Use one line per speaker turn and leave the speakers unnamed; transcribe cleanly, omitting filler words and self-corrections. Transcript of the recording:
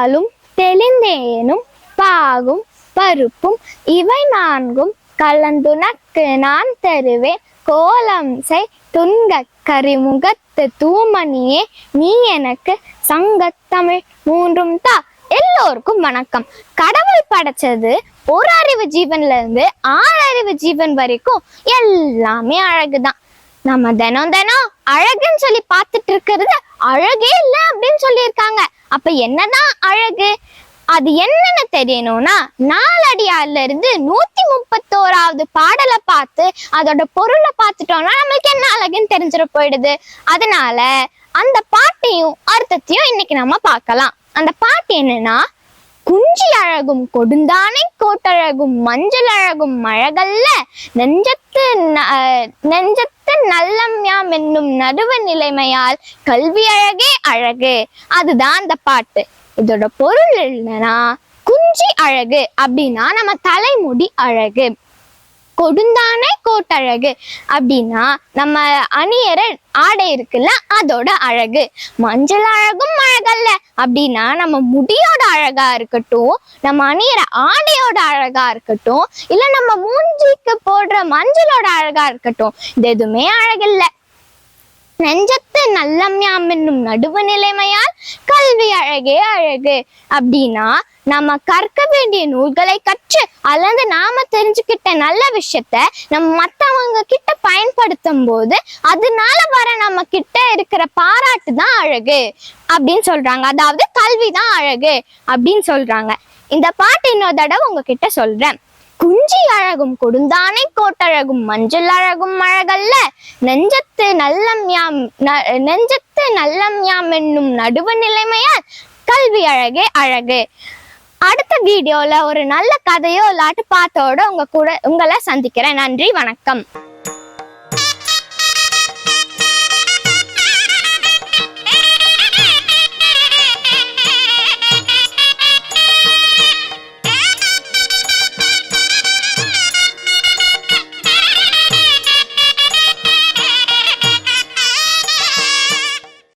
பாலும் தெளிந்தேனும் பாகும் பருப்பும் இவை நான்கும் கலந்துனக்கு நான் தருவேன் கோலம் செய் துன்க கரிமுகத்து தூமணியே நீ எனக்கு சங்கத்தமிழ் மூன்றும் தா. எல்லோருக்கும் வணக்கம். கடவுள் படைச்சது ஒரு அறிவு ஜீவன்ல இருந்து 6 அறிவு ஜீவன் வரைக்கும் எல்லாமே அழகுதான். நம்ம தினம் தினம் அழகுன்னு சொல்லி பார்த்துட்டு இருக்கிறது அழகே இல்லை அப்படின்னு சொல்லியிருக்காங்க. அப்ப என்னதான் அழகு? அது என்னன்னு தெரியணும்னா நாலடியார்ல இருந்து 131வது பாடலை பார்த்து அதோட பொருளை பார்த்துட்டோம்னா நம்மளுக்கு என்ன அழகுன்னு தெரிஞ்சிட போயிடுது. அதனால அந்த பாட்டையும் அர்த்தத்தையும் இன்னைக்கு நம்ம பார்க்கலாம். அந்த பாட்டு என்னன்னா, குஞ்சி அழகும் கொடுந்தானை கோட்டழகும் மஞ்சள் அழகும் மழகல்ல நெஞ்சத்து நல்லம்யாம் என்னும் நடுவு நிலைமையால் கல்வி அழகே அழகு. அதுதான் அந்த பாட்டு. இதோட பொருள் என்னன்னா, குஞ்சி அழகு அப்படின்னா நம்ம தலைமுடி அழகு, கொடுந்தானே கோட்டழகு அப்படின்னா நம்ம அணியற ஆடை இருக்குல்ல அதோட அழகு, மஞ்சள் அழகும் அழகல்ல அப்படின்னா நம்ம முடியோட அழகா இருக்கட்டும், நம்ம அணியற ஆடையோட அழகா இருக்கட்டும், இல்ல நம்ம மூஞ்சிக்கு போடுற மஞ்சளோட அழகா இருக்கட்டும், இது எதுவுமே அழகில்லை. நெஞ்சத்து நல்லம்யாம் என்னும் நடுவு நிலைமையால் கல்வி அழகே அழகு அப்படின்னா நம்ம கற்க வேண்டிய நூல்களை கற்று அல்லது நாம தெரிஞ்சுக்கிட்ட நல்ல விஷயத்த நம்ம மற்றவங்க கிட்ட பயன்படுத்தும் போது அதனால வர நம்ம கிட்ட இருக்கிற பாராட்டு தான் அழகு அப்படின்னு சொல்றாங்க. அதாவது கல்வி தான் அழகு அப்படின்னு சொல்றாங்க. இந்த பாட்டு இன்னொரு தடவை உங்ககிட்ட சொல்றேன். குஞ்சி அழகும் கொடுந்தானை கோட்டழகும் மஞ்சள் அழகும் அழகல்ல நெஞ்சத்து நல்லம்யாம் என்னும் நடுவு நிலைமையால் கல்வி அழகே அழகு. அடுத்த வீடியோல ஒரு நல்ல கதையோ இல்லாட்டு பாட்டோட உங்களை சந்திக்கிறேன். நன்றி, வணக்கம்.